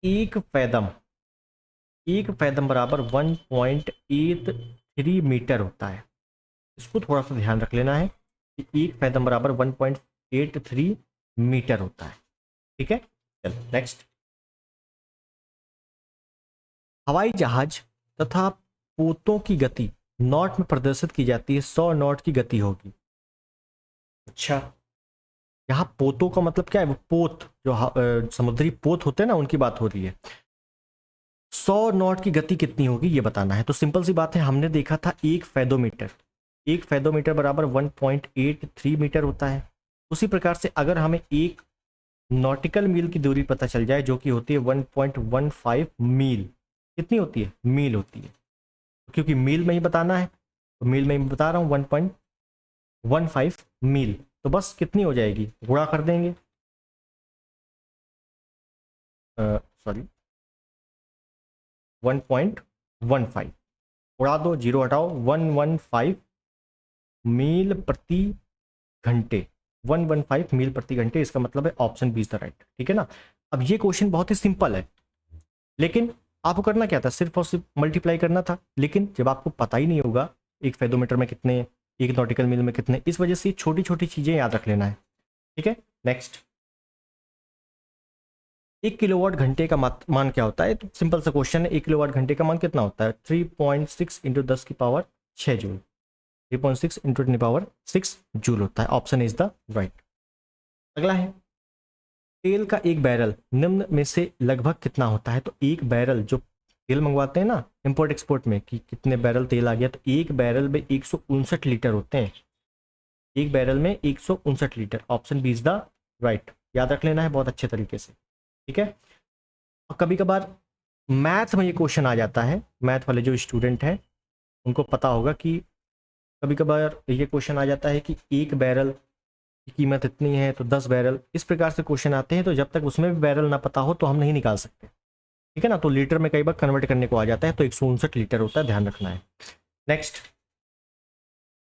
एक फैदम, एक फैदम बराबर 1.83 मीटर होता है, इसको थोड़ा सा ध्यान रख लेना है कि एक फैदम बराबर 1.83 मीटर होता है, ठीक है। चलो नेक्स्ट, हवाई जहाज तथा पोतों की गति नॉट में प्रदर्शित की जाती है, 100 नॉट की गति होगी। अच्छा, यहाँ पोतों का मतलब क्या है, वो पोत जो समुद्री पोत होते हैं ना, उनकी बात हो रही है। 100 नॉट की गति कितनी होगी ये बताना है, तो सिंपल सी बात है, हमने देखा था एक फैदोमीटर, एक फैदोमीटर बराबर 1.83 मीटर होता है। उसी प्रकार से अगर हमें एक नॉटिकल मील की दूरी पता चल जाए, जो कि होती है 1.15 मील, कितनी होती है, मील होती है, क्योंकि मील में ही बताना है, तो मील में ही बता रहा हूँ 1.15 मील, तो बस कितनी हो जाएगी, गुणा कर देंगे, सॉरी 1.15 उड़ा दो, जीरो हटाओ, 115 मील प्रति घंटे, 115 मील प्रति घंटे, इसका मतलब है option B is the right, ठीक है ना। अब ये क्वेश्चन बहुत ही सिंपल है, लेकिन आपको करना क्या था, सिर्फ और सिर्फ मल्टीप्लाई करना था, लेकिन जब आपको पता ही नहीं होगा एक फेदोमीटर में कितने, एक नॉटिकल मील में कितने, इस वजह से छोटी छोटी चीजें याद रख लेना है, ठीक है। नेक्स्ट, 1 किलोवाट घंटे का मान क्या होता है, तो सिंपल सा क्वेश्चन है, 1 किलोवाट घंटे का मान कितना होता है, 3.6 इंटू 10 की पावर 6 जूल, 3.6 इंटू 10 की पावर 6 जूल होता है, ऑप्शन इज द राइट। अगला है, तेल का एक बैरल निम्न में से लगभग कितना होता है, तो एक बैरल जो तेल मंगवाते हैं ना इंपोर्ट एक्सपोर्ट में, कि कितने बैरल तेल आ गया, तो एक बैरल में 159 लीटर होते हैं, एक बैरल में 159 litre, option B is the right, याद रख लेना है बहुत अच्छे तरीके से, ठीक है। और कभी कभार मैथ में ये क्वेश्चन आ जाता है, मैथ वाले जो स्टूडेंट हैं उनको पता होगा कि कभी कभार ये क्वेश्चन आ जाता है कि एक बैरल की कीमत इतनी है तो 10 बैरल, इस प्रकार से क्वेश्चन आते हैं, तो जब तक उसमें भी बैरल ना पता हो तो हम नहीं निकाल सकते, ठीक है ना। तो लीटर में कई बार कन्वर्ट करने को आ जाता है, तो 159 लीटर होता है, ध्यान रखना है। नेक्स्ट,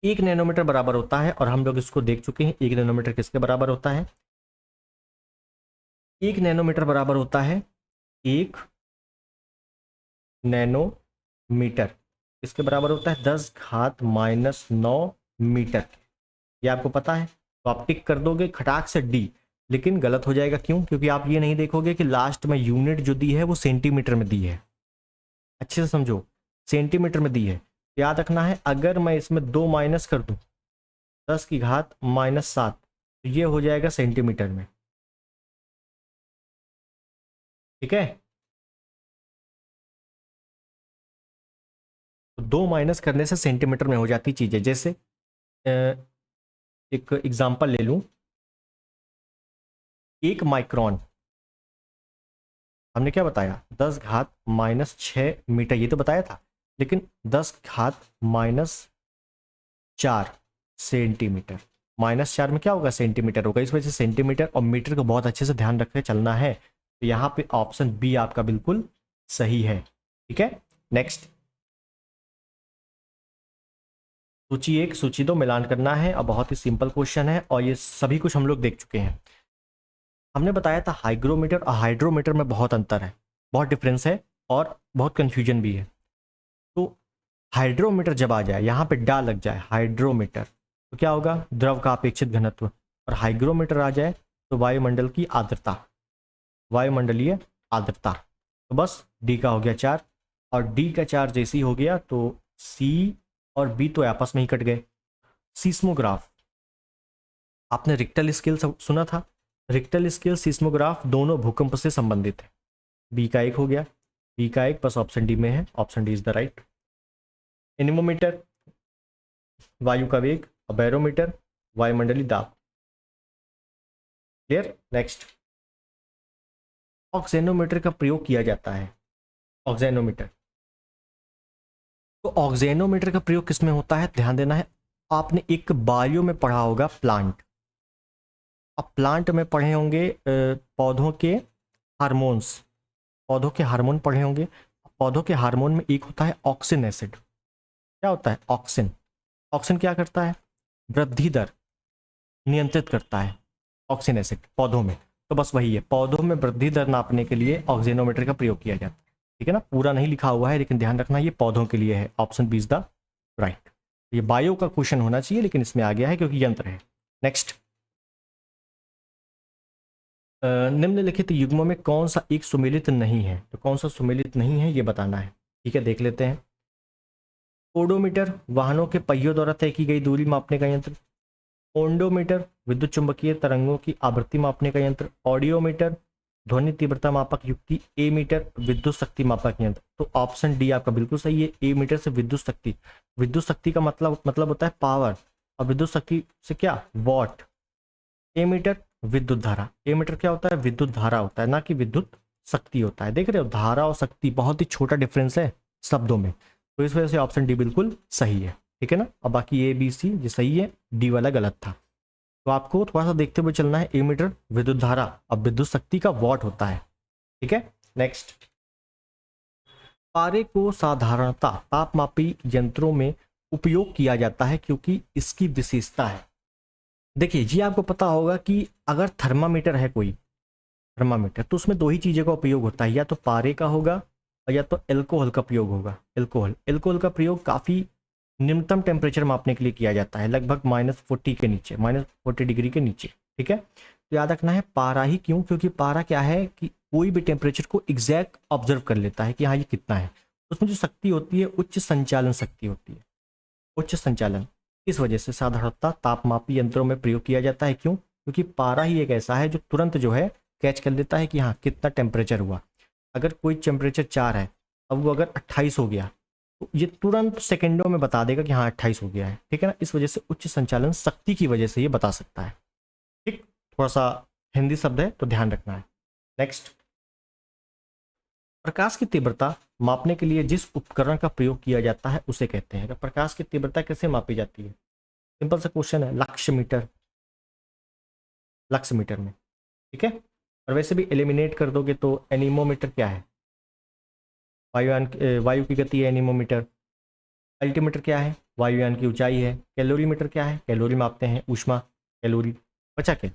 1 नैनोमीटर बराबर होता है, और हम लोग इसको देख चुके हैं, 1 नैनोमीटर किसके बराबर होता है, 1 नैनोमीटर बराबर होता है 1 नैनोमीटर, इसके बराबर होता है 10⁻⁻⁹ मीटर, ये आपको पता है, तो आप टिक कर दोगे खटाक से डी, लेकिन गलत हो जाएगा। क्यों? क्योंकि आप ये नहीं देखोगे कि लास्ट में यूनिट जो दी है वो सेंटीमीटर में दी है। अच्छे से समझो, सेंटीमीटर में दी है। याद रखना है, अगर मैं इसमें 2 माइनस कर दूं, 10⁻⁻7, तो ये हो जाएगा सेंटीमीटर में। ठीक है, तो 2 माइनस करने से सेंटीमीटर में हो जाती चीजें। जैसे एक एग्जांपल ले लूं, 1 माइक्रोन हमने क्या बताया, 10⁻⁻6 मीटर, ये तो बताया था। लेकिन 10⁻⁻4 सेंटीमीटर, -4 में क्या होगा, सेंटीमीटर होगा। इस वजह से सेंटीमीटर और मीटर को बहुत अच्छे से ध्यान रख के चलना है। तो यहाँ पे ऑप्शन बी आपका बिल्कुल सही है। ठीक है, नेक्स्ट, सूची 1 सूची 2 मिलान करना है। और बहुत ही सिंपल क्वेश्चन है और ये सभी कुछ हम लोग देख चुके हैं। हमने बताया था हाइग्रोमीटर और हाइड्रोमीटर में बहुत अंतर है, बहुत डिफरेंस है और बहुत कंफ्यूजन भी है। तो हाइड्रोमीटर जब आ जाए, यहाँ पे डा लग जाए हाइड्रोमीटर, तो क्या होगा, द्रव का अपेक्षित घनत्व। और हाइग्रोमीटर आ जाए तो वायुमंडल की आर्द्रता, वायुमंडलीय आर्द्रता। तो बस डी का हो गया 4, और डी का 4 जैसी हो गया तो सी और बी तो आपस में ही कट गए। सीस्मोग्राफ, आपने रिक्टर स्केल सुना था, रिक्टर स्केल सीस्मोग्राफ दोनों भूकंप से संबंधित है। बी का 1 हो गया, बी का 1 बस ऑप्शन डी में है, option D is the right. Anemometer वायु का वेग, और बैरोमीटर वायुमंडलीय दाब। क्लियर, नेक्स्ट, ऑक्सेनोमीटर का प्रयोग किया जाता है। ऑक्सेनोमीटर, तो ऑक्सेनोमीटर का प्रयोग किसमें होता है, ध्यान देना है। आपने एक बायो में पढ़ा होगा प्लांट, अब प्लांट में पढ़े होंगे पौधों के हार्मोन्स, पौधों के हार्मोन पढ़े होंगे। पौधों के हार्मोन में एक होता है ऑक्सिन एसिड। क्या होता है, ऑक्सिन। ऑक्सिन क्या करता है, वृद्धि दर नियंत्रित करता है, ऑक्सिन एसिड पौधों में। तो बस वही है, पौधों में वृद्धि दर नापने के लिए ऑक्सीनोमीटर का प्रयोग किया जाता है। ठीक है ना, पूरा नहीं लिखा हुआ है लेकिन ध्यान रखना ये पौधों के लिए है, option B is the right. ये बायो का क्वेश्चन होना चाहिए लेकिन इसमें आ गया है क्योंकि यंत्र है। नेक्स्ट, निम्नलिखित युग्मों में कौन सा एक सुमेलित नहीं है, तो कौन सा सुमेलित नहीं है ये बताना है। ठीक है, देख लेते हैं। ओडोमीटर वाहनों के पहियों द्वारा तय की गई दूरी मापने का यंत्र। ओंडोमीटर विद्युत चुंबकीय तरंगों की आवृत्ति मापने का यंत्र। ऑडियोमीटर ध्वनि तीव्रता मापक युक्ति। ए मीटर विद्युत शक्ति मापक यंत्र। तो ऑप्शन डी आपका बिल्कुल सही है, ए मीटर से विद्युत शक्ति। विद्युत शक्ति का मतलब होता है पावर, और विद्युत शक्ति से क्या, वॉट। ए मीटर विद्युत धारा, ए मीटर क्या होता है, विद्युत धारा होता है, ना कि विद्युत शक्ति होता है। देख रहे हो, धारा और शक्ति बहुत ही छोटा डिफरेंस है शब्दों में, तो इस वजह से ऑप्शन डी बिल्कुल सही है। ठीक है ना, और बाकी ए बी सी जो सही है, डी वाला गलत था। तो आपको थोड़ा सा देखते हुए चलना है। ए मीटर विद्युत धारा, अब विद्युत शक्ति का वॉट होता है। ठीक है, नेक्स्ट, पारे को साधारणता तापमापी यंत्रों में उपयोग किया जाता है क्योंकि इसकी विशेषता है। देखिए जी, आपको पता होगा कि अगर थर्मामीटर है कोई, थर्मामीटर, तो उसमें दो ही चीज़ों का उपयोग होता है, या तो पारे का होगा और या तो एल्कोहल का प्रयोग होगा। एल्कोहल का प्रयोग काफ़ी निम्नतम टेम्परेचर मापने के लिए किया जाता है, लगभग -40 के नीचे, -40 डिग्री के नीचे। ठीक है, तो याद रखना है पारा ही। क्यों? क्योंकि पारा क्या है कि कोई भी टेम्परेचर को एग्जैक्ट ऑब्जर्व कर लेता है कि हाँ ये कितना है। उसमें जो शक्ति होती है उच्च संचालन शक्ति होती है, उच्च संचालन। इस वजह से साधारणतः तापमापी यंत्रों में प्रयोग किया जाता है। क्यों? क्योंकि पारा ही एक ऐसा है जो तुरंत जो है कैच कर लेता है कि हाँ कितना टेम्परेचर हुआ। अगर कोई टेम्परेचर 4 है, अब वो अगर 28 हो गया, तो ये तुरंत सेकंडों में बता देगा कि हाँ 28 हो गया है। ठीक है ना, इस वजह से उच्च संचालन शक्ति की वजह से ये बता सकता है। ठीक, थोड़ा सा हिंदी शब्द है तो ध्यान रखना है। नेक्स्ट, प्रकाश की तीव्रता मापने के लिए जिस उपकरण का प्रयोग किया जाता है उसे कहते हैं। प्रकाश की तीव्रता कैसे मापी जाती है? सिंपल सा क्वेश्चन है, लक्ष्य मीटर, लक्ष्य मीटर में। ठीक है, और वैसे भी एलिमिनेट कर दोगे तो एनीमोमीटर क्या है, वायुयान, वायु की गति है एनीमोमीटर। अल्टीमीटर क्या है, वायुयान की ऊंचाई है। कैलोरीमीटर क्या है, कैलोरी मापते हैं, ऊष्मा, कैलोरी। बचा के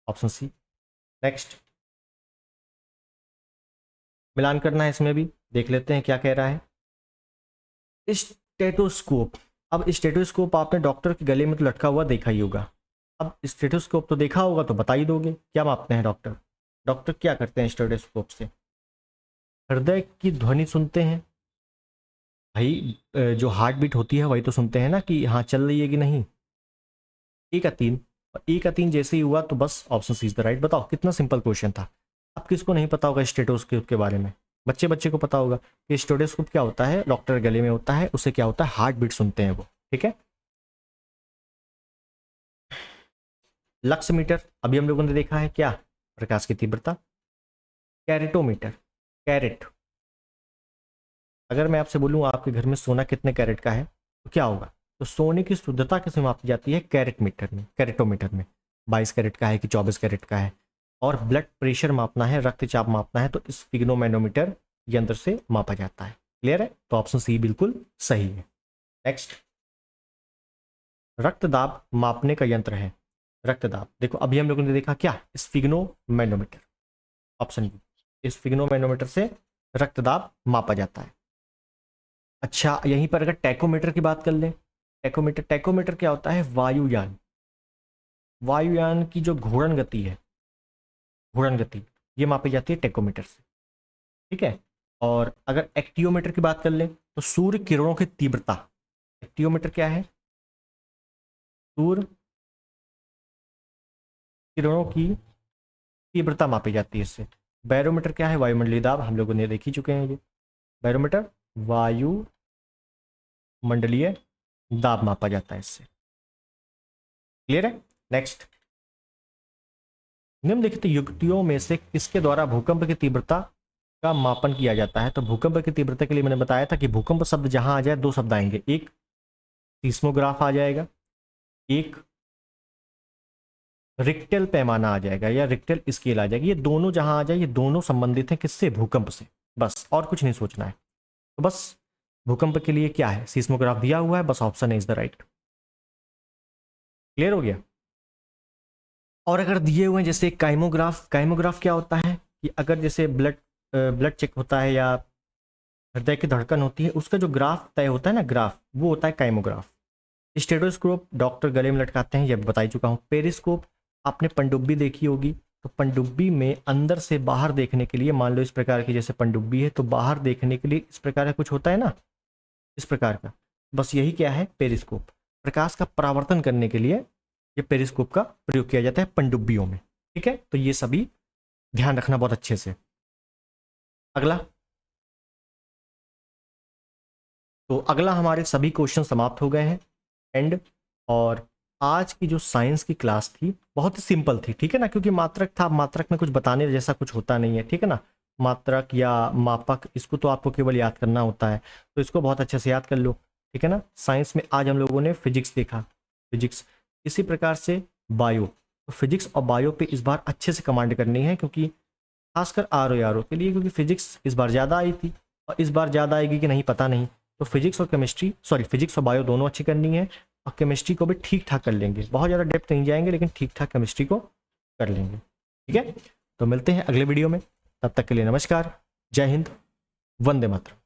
ऑप्शन सी। नेक्स्ट, मिलान करना है, इसमें भी देख लेते हैं क्या कह रहा है। स्टेटोस्कोप, अब स्टेटोस्कोप आपने डॉक्टर के गले में तो लटका हुआ देखा ही होगा। अब स्टेथोस्कोप तो देखा होगा तो बता ही दोगे क्या मापते हैं डॉक्टर। डॉक्टर क्या करते हैं स्टेथोस्कोप से? हृदय की ध्वनि सुनते हैं भाई। जो हार्ट बीट होती है वही तो सुनते हैं ना कि हाँ चल रही है कि नहीं। ए का 3, और ए का 3 जैसे ही हुआ तो बस option C is the right. बताओ कितना सिंपल क्वेश्चन था। अब किसको नहीं पता होगा स्टेथोस्कोप के बारे में? बच्चे बच्चे को पता होगा कि स्टेथोस्कोप क्या होता है। डॉक्टर गले में होता है, उससे क्या होता है, हार्ट बीट सुनते हैं वो। ठीक है। लक्स मीटर अभी हम लोगों ने देखा है क्या? प्रकाश की तीव्रता। Keratometer, carat. अगर मैं आपसे बोलूँ आपके घर में सोना कितने कैरेट का है तो क्या होगा? तो सोने की शुद्धता किसमें मापी जाती है? कैरेट मीटर में, कैरेटोमीटर में। 22 कैरेट का है कि 24 कैरेट का है। और ब्लड प्रेशर मापना है, रक्तचाप मापना है तो स्फिग्नोमेनोमीटर यंत्र से मापा जाता है। क्लियर है? तो ऑप्शन सी बिल्कुल सही है। नेक्स्ट, रक्तदाब मापने का यंत्र है। रक्तदाब देखो अभी हम लोगों ने देखा क्या? स्फिग्नोमेनोमीटर। ऑप्शन बी, स्फिग्नोमेनोमीटर से रक्तदाब मापा जाता है। अच्छा, यहीं पर अगर टैकोमीटर की बात कर लें, टैकोमीटर, टैकोमीटर क्या होता है? वायुयान, वायुयान की जो घूर्णन गति है, घूर्णन गति, ये मापी जाती है टैकोमीटर से। ठीक है। और अगर एक्टियोमीटर की बात कर लें तो सूर्य किरणों की तीव्रता, एक्टियोमीटर क्या है? सूर्य किरणों की तीव्रता मापी जाती है इससे। बैरोमीटर क्या है? वायुमंडलीय दाब, हम लोगों ने देख ही चुके हैं ये। बैरोमीटर वायुमंडलीय दाब मापा जाता है इससे। क्लियर है? नेक्स्ट, निम्नलिखित युक्तियों में से किसके द्वारा भूकंप की तीव्रता का मापन किया जाता है? तो भूकंप की तीव्रता के लिए मैंने बताया था कि भूकंप शब्द जहां आ जाए दो शब्द आएंगे, एक सीस्मोग्राफ आ जाएगा, एक रिक्टेल पैमाना आ जाएगा या रिक्टेल स्केल आ जाएगी। ये दोनों जहां आ जाए ये दोनों संबंधित हैं किससे? भूकंप से। बस और कुछ नहीं सोचना है। तो बस भूकंप के लिए क्या है? सीस्मोग्राफ दिया हुआ है, बस option is the right. Clear हो गया? और अगर दिए हुए हैं जैसे काइमोग्राफ, काइमोग्राफ क्या होता है कि अगर जैसे ब्लड चेक होता है या हृदय की धड़कन होती है, उसका जो ग्राफ तय होता है ना, ग्राफ, वो होता है काइमोग्राफ। स्टेथोस्कोप डॉक्टर गले में लटकाते हैं, ये बता ही चुका हूँ। पेरिस्कोप, आपने पनडुब्बी देखी होगी, तो पनडुब्बी में अंदर से बाहर देखने के लिए, मान लो इस प्रकार की जैसे पनडुब्बी है तो बाहर देखने के लिए इस प्रकार का कुछ होता है ना, इस प्रकार का, बस यही क्या है? पेरिस्कोप। प्रकाश का परावर्तन करने के लिए ये पेरिस्कोप का प्रयोग किया जाता है पनडुब्बियों में। ठीक है, तो ये सभी ध्यान रखना बहुत अच्छे से। अगला, तो अगला हमारे सभी क्वेश्चन समाप्त हो गए हैं एंड। और आज की जो साइंस की क्लास थी बहुत ही सिंपल थी, ठीक है ना, क्योंकि मात्रक था। मात्रक में कुछ बताने जैसा कुछ होता नहीं है, ठीक है ना। मात्रक या मापक, इसको तो आपको केवल याद करना होता है, तो इसको बहुत अच्छे से याद कर लो। ठीक है ना। साइंस में आज हम लोगों ने फिजिक्स देखा, फिजिक्स। इसी प्रकार से बायो, तो फिजिक्स और बायो पे इस बार अच्छे से कमांड करनी है, क्योंकि खासकर आर ओ के लिए, क्योंकि फिजिक्स इस बार ज़्यादा आई थी और इस बार ज़्यादा आएगी कि नहीं पता नहीं। तो फिजिक्स और केमिस्ट्री, सॉरी फिजिक्स और बायो दोनों अच्छी करनी है, और केमिस्ट्री को भी ठीक ठाक कर लेंगे। बहुत ज़्यादा डेप्थ नहीं जाएंगे लेकिन ठीक ठाक केमिस्ट्री को कर लेंगे। ठीक है, तो मिलते हैं अगले वीडियो में। तब तक के लिए नमस्कार, जय हिंद, वंदे मातरम।